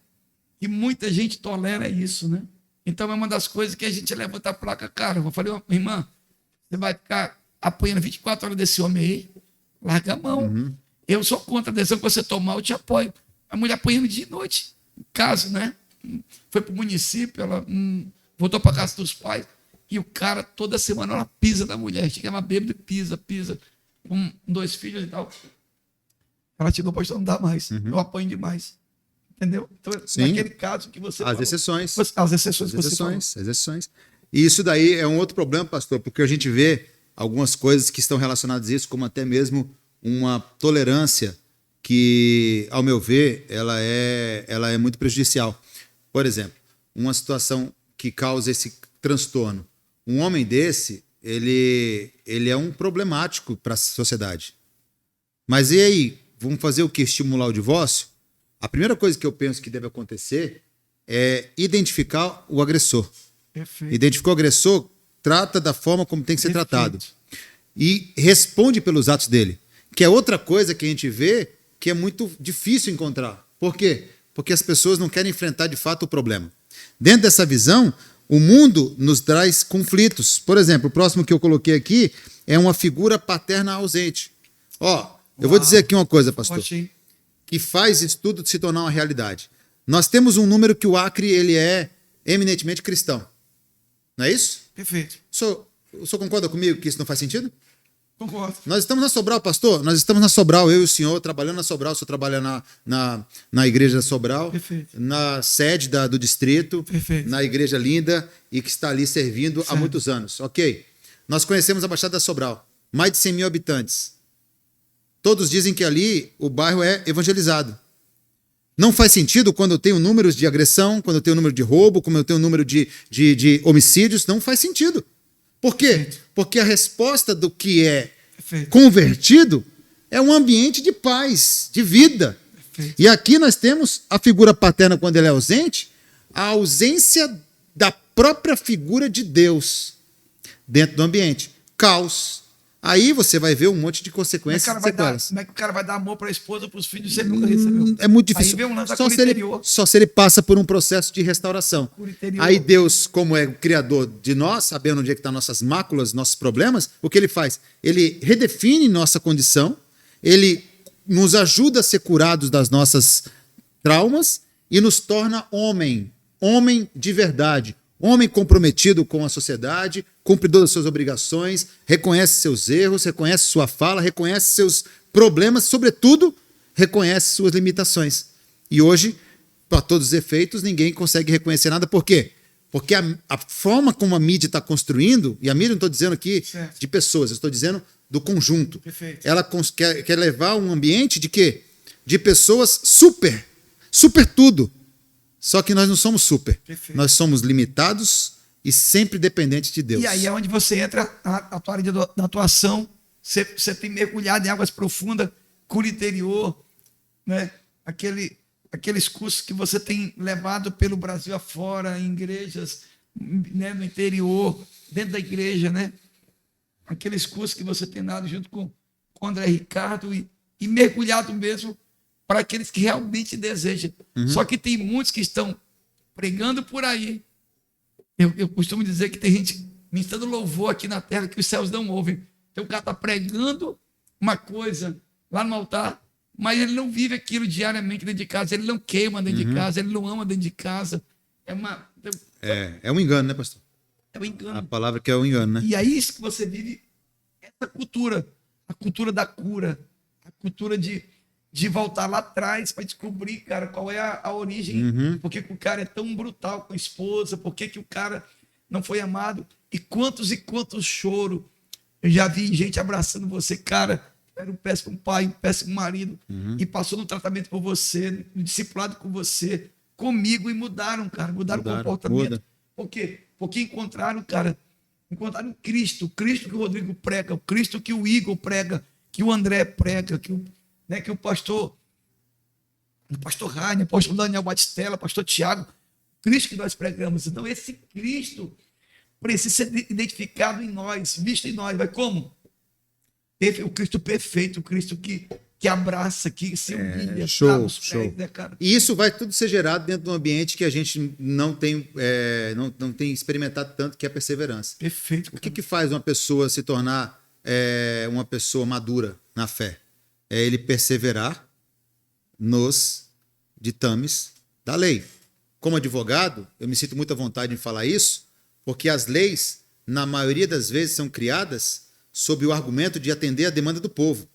que muita gente tolera isso, né? Então é uma das coisas que a gente levanta a placa, cara. Eu falei, irmã, você vai ficar apanhando 24 horas desse homem aí? Larga a mão. Eu sou contra a decisão que você tomar, eu te apoio. A mulher apanhando de noite, em casa, né? Foi pro município, ela voltou para casa dos pais, e o cara, toda semana, ela pisa na mulher, chega uma bêbada e pisa, com 2 filhos e tal. Ela chegou, pastor, não dá mais, eu apanho demais. Entendeu? Então, naquele caso que você falou. Exceções. As exceções que você falou. As exceções. E isso daí é um outro problema, pastor, porque a gente vê algumas coisas que estão relacionadas a isso, como até mesmo uma tolerância que, ao meu ver, ela é muito prejudicial. Por exemplo, uma situação que causa esse transtorno. Um homem desse, ele é um problemático para a sociedade. Mas e aí? Vamos fazer o quê? Estimular o divórcio? A primeira coisa que eu penso que deve acontecer é identificar o agressor. Perfeito. Identificou o agressor, trata da forma como tem que ser tratado. E responde pelos atos dele. Que é outra coisa que a gente vê que é muito difícil encontrar. Por quê? Porque as pessoas não querem enfrentar de fato o problema. Dentro dessa visão, o mundo nos traz conflitos. Por exemplo, o próximo que eu coloquei aqui é uma figura paterna ausente. Eu vou dizer aqui uma coisa, pastor, que faz isso tudo se tornar uma realidade. Nós temos um número que o Acre ele é eminentemente cristão. Não é isso? Perfeito. O senhor concorda comigo que isso não faz sentido? Concordo. Nós estamos na Sobral, pastor. Nós estamos na Sobral, eu e o senhor, trabalhando na Sobral. O senhor trabalha na igreja da Sobral. Perfeito. Na sede do distrito. Perfeito. Na igreja linda e que está ali servindo certo. Há muitos anos. Ok. Nós conhecemos a Baixada da Sobral. Mais de 100 mil habitantes. Todos dizem que ali o bairro é evangelizado. Não faz sentido quando eu tenho números de agressão, quando eu tenho número de roubo, quando eu tenho número de homicídios. Não faz sentido. Por quê? Perfeito. Porque a resposta do que é Perfeito. convertido é um ambiente de paz, de vida. Perfeito. E aqui nós temos a figura paterna quando ela é ausente, a ausência da própria figura de Deus dentro do ambiente. Caos. Aí você vai ver um monte de consequências e sequelas. Como é que o cara vai dar amor para a esposa, para os filhos, se ele nunca recebeu? É muito difícil. Aí vem um lance da Só cura interior. se ele passa por um processo de restauração. Cura interior. Aí Deus, como é o criador de nós, sabendo onde é que estão nossas máculas, nossos problemas, o que ele faz? Ele redefine nossa condição, ele nos ajuda a ser curados das nossas traumas e nos torna homem de verdade, homem comprometido com a sociedade, cumpridor das suas obrigações, reconhece seus erros, reconhece sua fala, reconhece seus problemas, sobretudo, reconhece suas limitações. E hoje, para todos os efeitos, ninguém consegue reconhecer nada. Por quê? Porque a forma como a mídia está construindo, e a mídia não estou dizendo aqui certo. de pessoas, eu estou dizendo do conjunto. Perfeito. Ela quer levar um ambiente de quê? De pessoas super tudo. Só que nós não somos super. Perfeito. Nós somos limitados e sempre dependentes de Deus. E aí é onde você entra na tua área da atuação, você tem mergulhado em águas profundas, cura interior, né? Aqueles cursos que você tem levado pelo Brasil afora, em igrejas, né, no interior, dentro da igreja, né? Aqueles cursos que você tem dado junto com o André Ricardo e mergulhado mesmo para aqueles que realmente desejam. Só que tem muitos que estão pregando por aí. Eu costumo dizer que tem gente ministrando louvor aqui na terra que os céus não ouvem. Então o cara está pregando uma coisa lá no altar, mas ele não vive aquilo diariamente dentro de casa, ele não queima dentro de casa, ele não ama dentro de casa. É um engano, né, pastor? É um engano. A palavra que é um engano, né? E é isso que você vive, essa cultura, a cultura da cura, a cultura de voltar lá atrás para descobrir, cara, qual é a origem, por que o cara é tão brutal com a esposa, por que o cara não foi amado, e quantos choro. Eu já vi gente abraçando você, cara, era um péssimo pai, um péssimo marido, e passou no tratamento por você, no discipulado com você, comigo, e mudaram, cara, mudaram o comportamento. Muda. Por quê? Porque encontraram, cara, encontraram Cristo, o Cristo que o Rodrigo prega, o Cristo que o Igor prega, que o André prega, que o pastor Rainer, o pastor Daniel Batistella, o pastor Tiago, Cristo que nós pregamos. Então, esse Cristo precisa ser identificado em nós, visto em nós. Vai como? O Cristo perfeito, o Cristo que abraça, que se humilha. Show. Pés, né, cara? E isso vai tudo ser gerado dentro de um ambiente que a gente não tem experimentado tanto, que é a perseverança. Perfeito. O que faz uma pessoa se tornar uma pessoa madura na fé? É ele perseverar nos ditames da lei. Como advogado, eu me sinto muito à vontade em falar isso, porque as leis, na maioria das vezes, são criadas sob o argumento de atender a demanda do povo.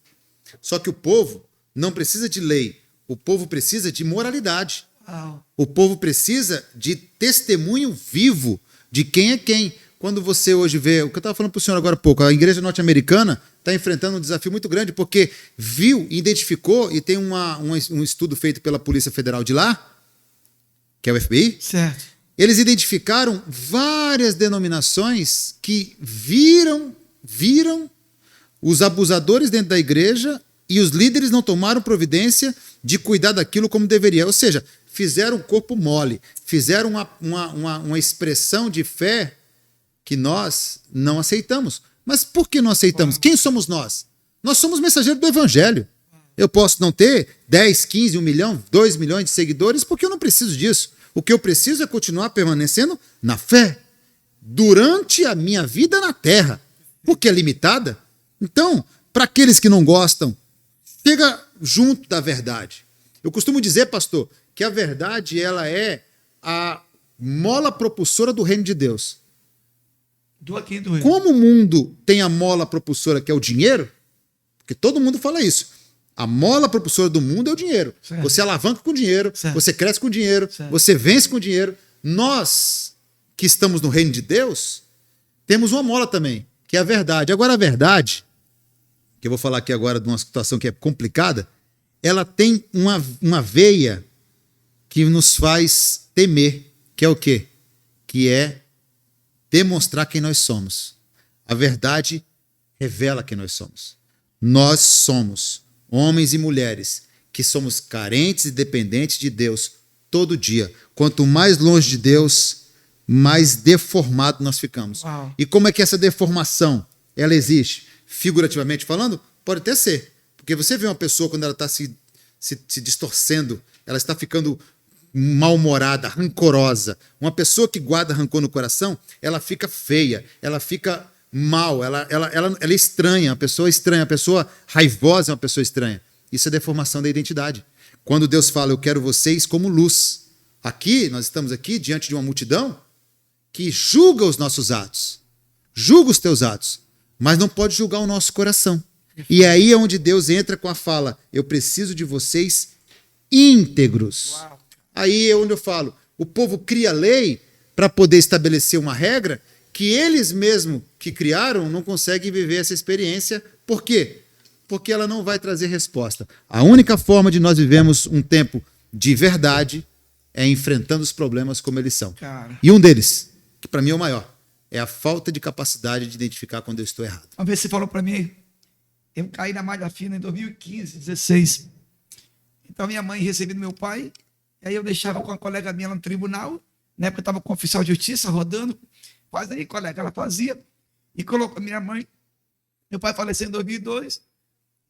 Só que o povo não precisa de lei, o povo precisa de moralidade. Uau. O povo precisa de testemunho vivo de quem é quem. Quando você hoje vê, o que eu estava falando para o senhor agora há pouco, a igreja norte-americana está enfrentando um desafio muito grande, porque viu, identificou, e tem um estudo feito pela Polícia Federal de lá, que é o FBI. Certo. Eles identificaram várias denominações que viram os abusadores dentro da igreja e os líderes não tomaram providência de cuidar daquilo como deveria. Ou seja, fizeram um corpo mole, fizeram uma expressão de fé que nós não aceitamos. Mas por que não aceitamos? Quem somos nós? Nós somos mensageiros do evangelho. Eu posso não ter 10, 15, 1 milhão, 2 milhões de seguidores, porque eu não preciso disso. O que eu preciso é continuar permanecendo na fé durante a minha vida na terra, porque é limitada. Então, para aqueles que não gostam, chega junto da verdade. Eu costumo dizer, pastor, que a verdade ela é a mola propulsora do reino de Deus. Como o mundo tem a mola propulsora, que é o dinheiro, porque todo mundo fala isso. A mola propulsora do mundo é o dinheiro. Certo. Você alavanca com dinheiro, certo. Você cresce com dinheiro, certo. Você vence com dinheiro. Nós, que estamos no reino de Deus, temos uma mola também, que é a verdade. Agora, a verdade, que eu vou falar aqui agora de uma situação que é complicada, ela tem uma veia que nos faz temer, que é o quê? Que é demonstrar quem nós somos. A verdade revela quem nós somos. Nós somos homens e mulheres que somos carentes e dependentes de Deus todo dia. Quanto mais longe de Deus, mais deformado nós ficamos. Uau. E como é que essa deformação ela existe? Figurativamente falando, pode até ser. Porque você vê uma pessoa quando ela está se distorcendo, ela está ficando mal-humorada, rancorosa. Uma pessoa que guarda rancor no coração, ela fica feia, ela fica mal, ela é estranha, uma pessoa estranha, uma pessoa raivosa é uma pessoa estranha. Isso é deformação da identidade. Quando Deus fala, eu quero vocês como luz. Aqui, nós estamos aqui diante de uma multidão que julga os nossos atos, julga os teus atos, mas não pode julgar o nosso coração. E aí é onde Deus entra com a fala, eu preciso de vocês íntegros. Uau. Aí é onde eu falo, o povo cria lei para poder estabelecer uma regra que eles mesmos que criaram não conseguem viver essa experiência. Por quê? Porque ela não vai trazer resposta. A única forma de nós vivermos um tempo de verdade é enfrentando os problemas como eles são. Cara. E um deles, que para mim é o maior, é a falta de capacidade de identificar quando eu estou errado. Uma vez você falou para mim, eu caí na malha fina em 2015, 16. Então minha mãe recebia do meu pai, e aí eu deixava com uma colega minha lá no tribunal, na época eu estava com o oficial de justiça rodando, faz aí, colega, ela fazia, e colocou minha mãe, meu pai faleceu em 2002,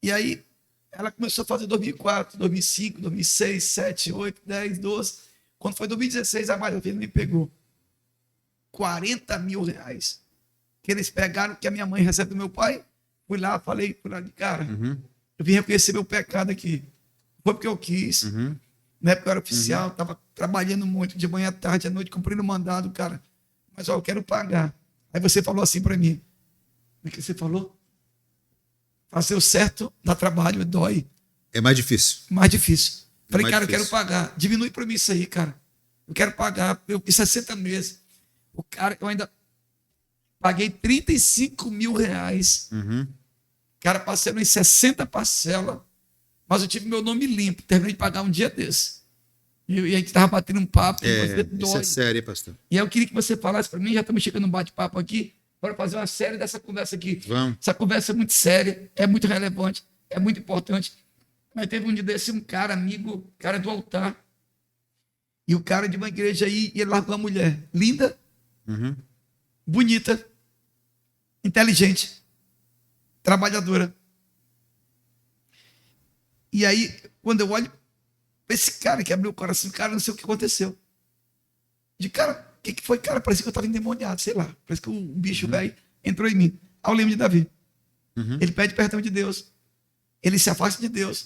e aí ela começou a fazer 2004, 2005, 2006, 2007, 2008, 2010, 2012. Quando foi 2016, a malha fina me pegou. 40 mil reais. Que eles pegaram, que a minha mãe recebe do meu pai. Fui lá, falei, cara, eu vim reconhecer meu pecado aqui. Foi porque eu quis. Na época eu era oficial, estava trabalhando muito, de manhã à tarde, à noite, cumprindo o mandado, cara. Mas ó, eu quero pagar. Aí você falou assim para mim. O que você falou? Fazer o certo dá trabalho, dói. É mais difícil. Mais difícil. Falei, mais cara, difícil. eu quero pagar. Diminui para mim isso aí, cara. Eu quero pagar. Eu 60 meses. O cara, eu ainda paguei 35 mil reais. Cara, passei em 60 parcelas. Mas eu tive meu nome limpo. Terminei de pagar um dia desse. E a gente estava batendo um papo. Isso é sério, pastor. E aí eu queria que você falasse para mim, já estamos chegando no bate-papo aqui, para fazer uma série dessa conversa aqui. Vamos. Essa conversa é muito séria, é muito relevante, é muito importante. Mas teve um dia desse, um cara, amigo, cara do altar. E o cara de uma igreja aí, e ele largou uma mulher linda, bonita, inteligente, trabalhadora. E aí, quando eu olho para esse cara que abriu o coração, cara, não sei o que aconteceu. De cara, o que foi, cara? Parecia que eu estava endemoniado, sei lá. Parece que o bicho velho entrou em mim. Aí eu lembro de Davi. Ele pede perdão de Deus. Ele se afasta de Deus.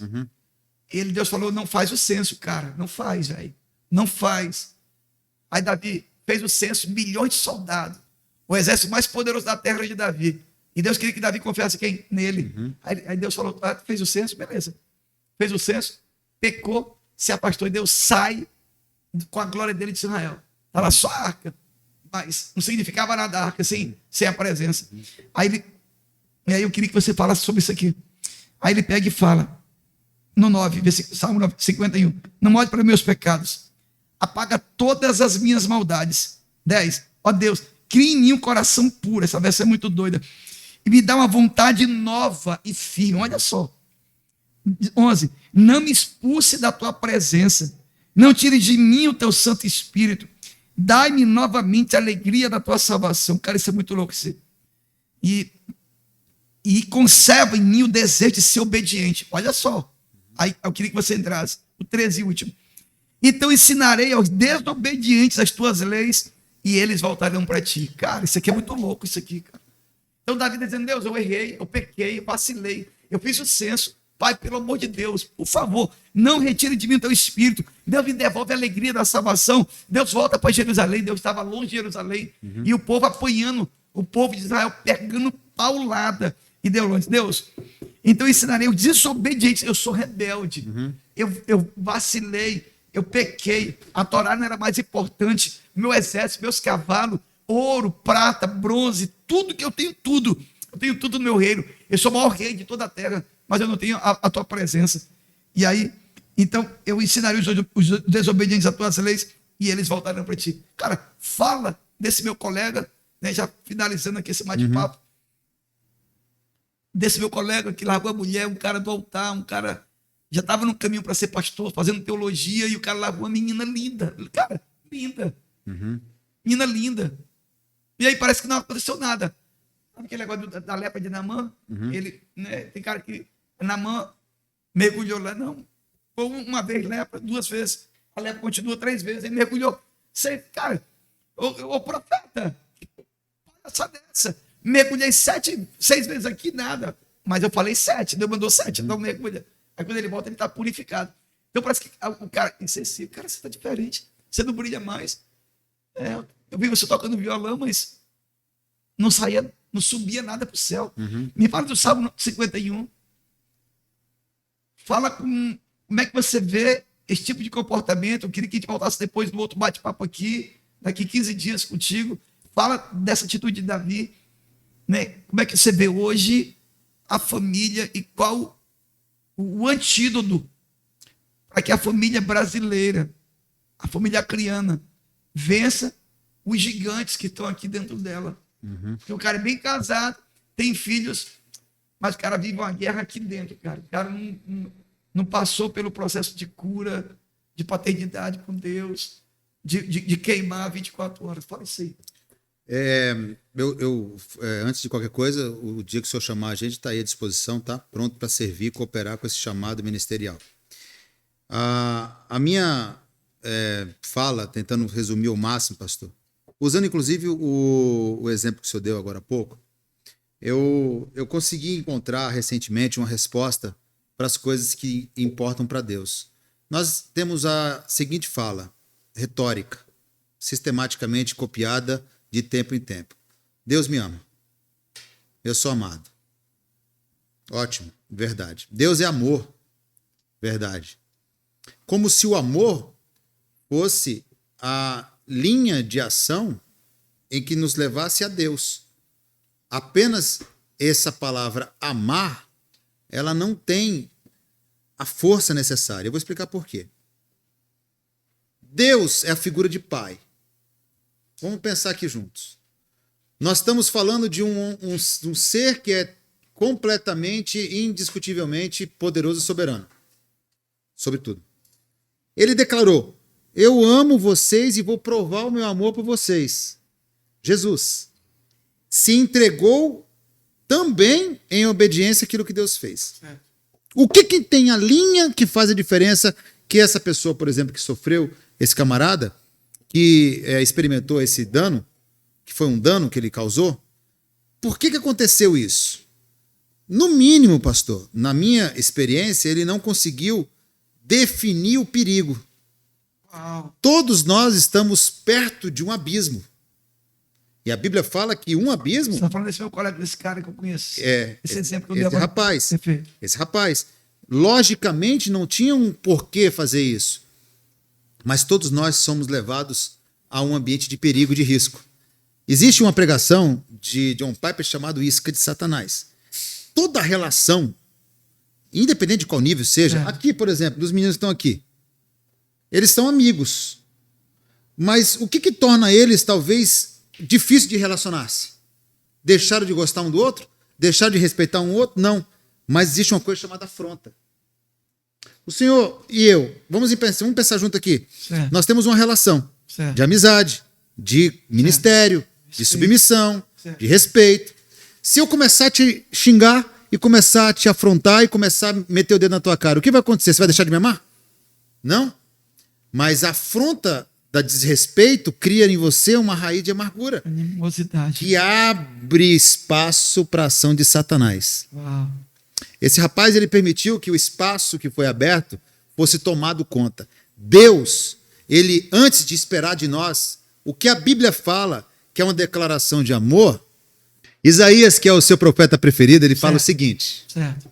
Deus falou, não faz o censo, cara. Não faz, velho. Não faz. Aí Davi fez o censo, milhões de soldados. O exército mais poderoso da terra era de Davi. E Deus queria que Davi confiasse quem? Nele. Aí Deus falou, fez o censo, beleza. Fez o censo, pecou, se afastou. E Deus sai com a glória dele de Israel. Está lá só a arca. Mas não significava nada a arca sem a presença. E aí eu queria que você falasse sobre isso aqui. Aí ele pega e fala, no 9, Salmo 51, não olhe para meus pecados, apaga todas as minhas maldades. 10, ó Deus, cria em mim um coração puro, essa versão é muito doida, e me dá uma vontade nova e firme. Olha só. 11, não me expulse da tua presença, não tire de mim o teu Santo Espírito, dai-me novamente a alegria da tua salvação. Cara, isso é muito louco. E conserva em mim o desejo de ser obediente. Olha só. Aí eu queria que você entrasse. O 13 e último. Então ensinarei aos desobedientes as tuas leis e eles voltarão para ti. Cara, isso aqui é muito louco, isso aqui, cara. Então Davi dizendo, Deus, eu errei, eu pequei, eu vacilei, eu fiz o censo. Pai, pelo amor de Deus, por favor, não retire de mim o teu espírito. Deus me devolve a alegria da salvação. Deus volta para Jerusalém. Deus estava longe de Jerusalém. E o povo apanhando, o povo de Israel pegando paulada. E Deus, então eu ensinarei os desobedientes. Eu sou rebelde. Eu vacilei, eu pequei. A Torá não era mais importante. Meu exército, meus cavalos, ouro, prata, bronze, tudo que eu tenho, tudo. Eu tenho tudo no meu reino. Eu sou o maior rei de toda a terra, mas eu não tenho a tua presença. E aí, então, eu ensinarei os desobedientes às tuas leis e eles voltarão para ti. Cara, fala desse meu colega, né, já finalizando aqui esse bate-papo, desse meu colega que largou a mulher, um cara do altar, um cara já estava no caminho para ser pastor, fazendo teologia, e o cara largou uma menina linda. Cara, linda. Menina linda. E aí parece que não aconteceu nada. Sabe aquele negócio da lepra de Naamã? Ele, né, tem cara que Naamã mergulhou lá, não. Foi uma vez lepra, 2 vezes. A lepra continua 3 vezes, ele mergulhou. Você, cara, ô profeta, essa dessa. Mergulhei 6 vezes aqui, nada. Mas eu falei 7, Deus mandou 7, então mergulha. Aí quando ele volta, ele está purificado. Então parece que o cara é insensível. Cara, você está diferente. Você não brilha mais. Eu vi você tocando violão, mas não saía, não subia nada para o céu. Me fala do Salmo 51. Fala como é que você vê esse tipo de comportamento. Eu queria que a gente voltasse depois do outro bate-papo aqui, daqui 15 dias contigo. Fala dessa atitude de Davi, né? Como é que você vê hoje a família e qual o antídoto para que a família brasileira, a família acriana, vença os gigantes que estão aqui dentro dela. Porque o cara é bem casado, tem filhos, mas o cara vive uma guerra aqui dentro, cara. O cara não passou pelo processo de cura, de paternidade com Deus, de queimar 24 horas. Fala isso aí. Antes de qualquer coisa, o dia que o senhor chamar a gente está aí à disposição, tá? Pronto para servir e cooperar com esse chamado ministerial. A minha fala, tentando resumir ao máximo, pastor, usando inclusive o exemplo que o senhor deu agora há pouco, eu consegui encontrar recentemente uma resposta para as coisas que importam para Deus. Nós temos a seguinte fala, retórica, sistematicamente copiada de tempo em tempo. Deus me ama. Eu sou amado. Ótimo, verdade. Deus é amor. Verdade. Como se o amor fosse a linha de ação em que nos levasse a Deus. Apenas essa palavra amar, ela não tem a força necessária. Eu vou explicar por quê. Deus é a figura de pai. Vamos pensar aqui juntos. Nós estamos falando de um ser que é completamente, indiscutivelmente poderoso e soberano. Sobre tudo. Ele declarou: eu amo vocês e vou provar o meu amor por vocês. Jesus se entregou também em obediência àquilo que Deus fez. O que tem a linha que faz a diferença que essa pessoa, por exemplo, que sofreu, esse camarada, que experimentou esse dano, que foi um dano que ele causou, por que aconteceu isso? No mínimo, pastor, na minha experiência, ele não conseguiu definir o perigo. Uau. Todos nós estamos perto de um abismo. E a Bíblia fala que um abismo... Você está falando desse meu colega, desse cara que eu conheço. Esse exemplo que eu dei esse agora. rapaz. Perfeito. Esse rapaz. Logicamente, não tinha um porquê fazer isso. Mas todos nós somos levados a um ambiente de perigo, de risco. Existe uma pregação de John Piper chamado Isca de Satanás. Toda relação, independente de qual nível seja, aqui, por exemplo, dos meninos que estão aqui, eles são amigos. Mas o que torna eles, talvez, difícil de relacionar-se? Deixaram de gostar um do outro? Deixaram de respeitar um outro? Não. Mas existe uma coisa chamada afronta. O senhor e eu, vamos pensar junto aqui. Certo. Nós temos uma relação de amizade, de ministério, de submissão, de respeito. Se eu começar a te xingar e começar a te afrontar e começar a meter o dedo na tua cara, o que vai acontecer? Você vai deixar de me amar? Não. Mas a afronta da desrespeito cria em você uma raiz de amargura. Animosidade. Que abre espaço para a ação de Satanás. Uau. Esse rapaz, ele permitiu que o espaço que foi aberto fosse tomado conta. Deus, ele, antes de esperar de nós, o que a Bíblia fala, que é uma declaração de amor, Isaías, que é o seu profeta preferido, ele fala o seguinte: certo.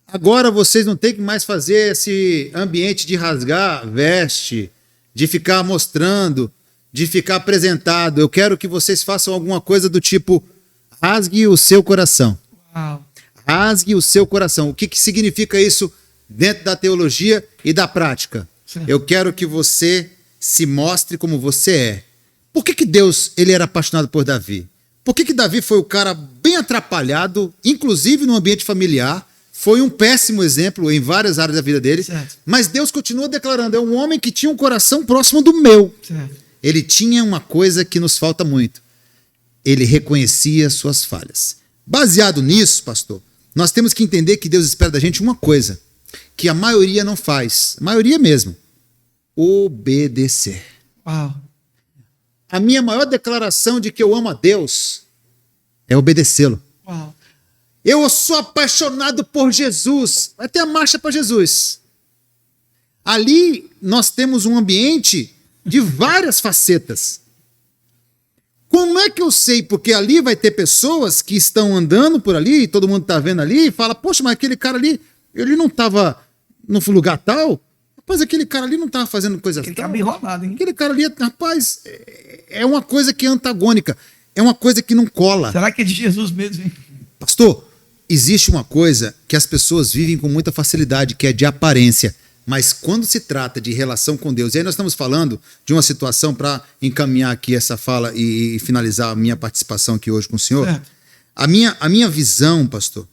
Agora vocês não têm que mais fazer esse ambiente de rasgar veste, de ficar mostrando, de ficar apresentado. Eu quero que vocês façam alguma coisa do tipo: rasgue o seu coração. Uau. Rasgue o seu coração. O que significa isso dentro da teologia e da prática? Certo. Eu quero que você se mostre como você é. Por que Deus ele era apaixonado por Davi? Por que Davi foi o cara bem atrapalhado, inclusive no ambiente familiar? Foi um péssimo exemplo em várias áreas da vida dele. Certo. Mas Deus continua declarando: é um homem que tinha um coração próximo do meu. Certo. Ele tinha uma coisa que nos falta muito. Ele reconhecia suas falhas. Baseado nisso, pastor, nós temos que entender que Deus espera da gente uma coisa que a maioria não faz. A maioria mesmo. Obedecer. Uau. A minha maior declaração de que eu amo a Deus é obedecê-lo. Uau. Eu sou apaixonado por Jesus. Vai ter a marcha para Jesus. Ali nós temos um ambiente de várias facetas. Como é que eu sei? Porque ali vai ter pessoas que estão andando por ali, todo mundo está vendo ali, e fala, poxa, mas aquele cara ali, ele não estava no lugar tal? Rapaz, aquele cara ali não estava fazendo coisa Aquele tal. cara bem enrolado, hein? Aquele cara ali, rapaz, é uma coisa que é antagônica, é uma coisa que não cola. Será que é de Jesus mesmo, hein? Pastor, existe uma coisa que as pessoas vivem com muita facilidade, que é de aparência. Mas quando se trata de relação com Deus, e aí nós estamos falando de uma situação para encaminhar aqui essa fala e finalizar a minha participação aqui hoje com o senhor. Certo. A minha visão, pastor,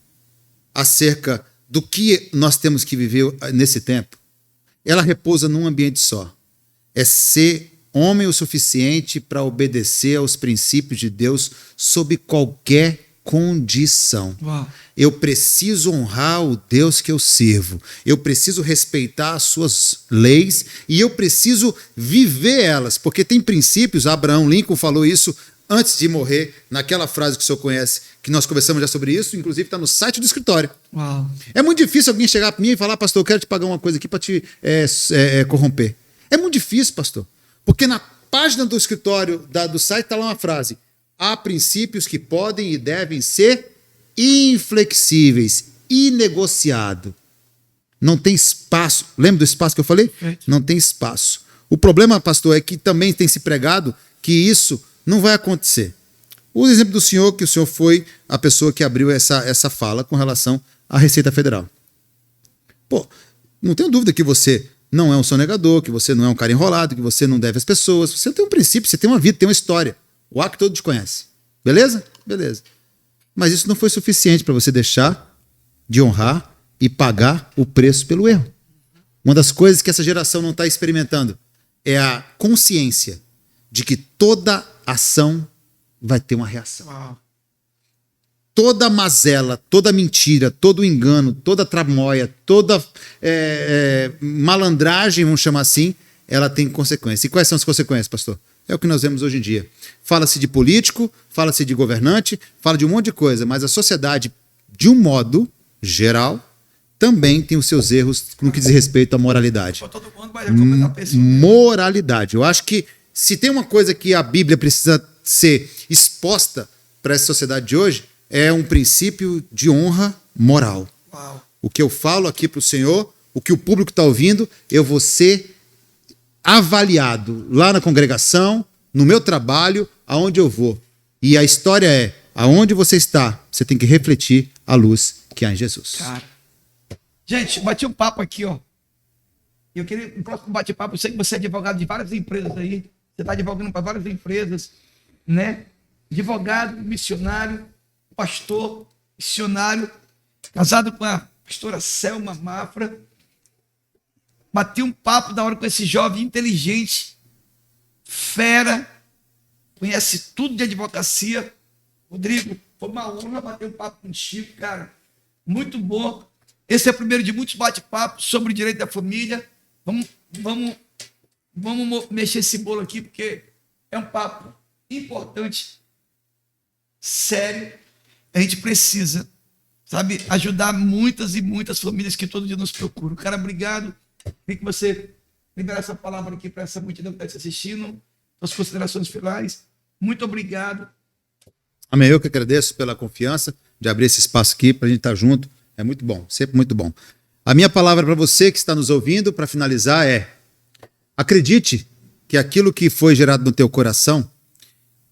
acerca do que nós temos que viver nesse tempo, ela repousa num ambiente só. É ser homem o suficiente para obedecer aos princípios de Deus sob qualquer condição. Uau. Eu preciso honrar o Deus que eu sirvo. Eu preciso respeitar as suas leis e eu preciso viver elas, porque tem princípios. Abraham Lincoln falou isso antes de morrer, naquela frase que o senhor conhece, que nós conversamos já sobre isso, inclusive está no site do escritório. Uau. É muito difícil alguém chegar para mim e falar, pastor, eu quero te pagar uma coisa aqui para te corromper. É muito difícil, pastor, porque na página do escritório do site está lá uma frase: há princípios que podem e devem ser inflexíveis, inegociado. Não tem espaço. Lembra do espaço que eu falei? Não tem espaço. O problema, pastor, é que também tem se pregado que isso não vai acontecer. O exemplo do senhor, que o senhor foi a pessoa que abriu essa fala com relação à Receita Federal. Pô, não tenho dúvida que você não é um sonegador, que você não é um cara enrolado, que você não deve às pessoas. Você tem um princípio, você tem uma vida, tem uma história. O ar que todos conhecem. Beleza? Beleza. Mas isso não foi suficiente para você deixar de honrar e pagar o preço pelo erro. Uma das coisas que essa geração não está experimentando é a consciência de que toda ação vai ter uma reação. Uau. Toda mazela, toda mentira, todo engano, toda tramóia, toda malandragem, vamos chamar assim, ela tem consequências. E quais são as consequências, pastor? É o que nós vemos hoje em dia. Fala-se de político, fala-se de governante, fala de um monte de coisa, mas a sociedade, de um modo geral, também tem os seus erros no que diz respeito à moralidade. Todo mundo vai recomendar a pessoa. Moralidade. Eu acho que se tem uma coisa que a Bíblia precisa ser exposta para essa sociedade de hoje, é um princípio de honra moral. Uau. O que eu falo aqui para o Senhor, o que o público está ouvindo, eu vou ser avaliado lá na congregação, no meu trabalho, aonde eu vou. E a história é, aonde você está, você tem que refletir a luz que há em Jesus. Cara. Gente, bati um papo aqui, ó. Eu queria, no próximo bate-papo, eu sei que você é advogado de várias empresas aí. Você está advogando para várias empresas, né? Advogado, missionário, pastor, missionário, casado com a pastora Selma Mafra. Bati um papo da hora com esse jovem inteligente, fera, conhece tudo de advocacia. Rodrigo, foi uma honra bater um papo contigo, cara. Muito bom. Esse é o primeiro de muitos bate-papos sobre o direito da família. Vamos mexer esse bolo aqui, porque é um papo importante, sério. A gente precisa, sabe, ajudar muitas e muitas famílias que todo dia nos procuram. Cara, obrigado. Queria que você liberasse essa palavra aqui para essa multidão que está te assistindo. Suas considerações finais. Muito obrigado. Amém. Eu que agradeço pela confiança de abrir esse espaço aqui para a gente estar junto. É muito bom, sempre muito bom. A minha palavra para você que está nos ouvindo, para finalizar, é: acredite que aquilo que foi gerado no teu coração,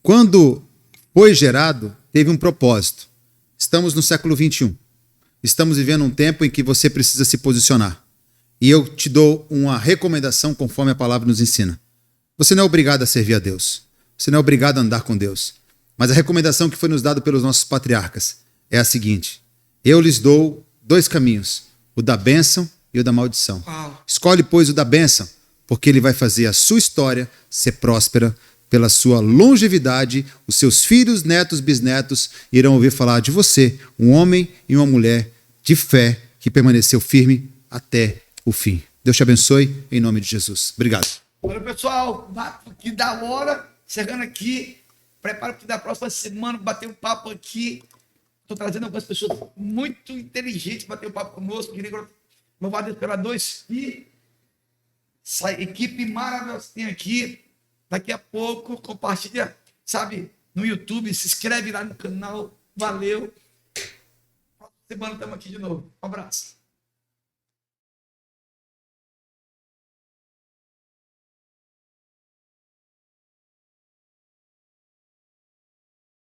quando foi gerado, teve um propósito. Estamos no século 21. Estamos vivendo um tempo em que você precisa se posicionar. E eu te dou uma recomendação conforme a palavra nos ensina. Você não é obrigado a servir a Deus. Você não é obrigado a andar com Deus. Mas a recomendação que foi nos dada pelos nossos patriarcas é a seguinte: eu lhes dou 2 caminhos, o da bênção e o da maldição. Uau. Escolhe, pois, o da bênção, porque ele vai fazer a sua história ser próspera pela sua longevidade. Os seus filhos, netos, bisnetos irão ouvir falar de você, um homem e uma mulher de fé que permaneceu firme até o fim. Deus te abençoe, em nome de Jesus. Obrigado. Olha, pessoal, que da hora. Chegando aqui, prepara que da próxima semana bater um papo aqui. Estou trazendo algumas pessoas muito inteligentes para bater um papo conosco. Queria louvar a Deus pela 2 filhos. Essa equipe maravilhosa que tem aqui. Daqui a pouco, compartilha, sabe, no YouTube, se inscreve lá no canal. Valeu. Próxima semana estamos aqui de novo. Um abraço.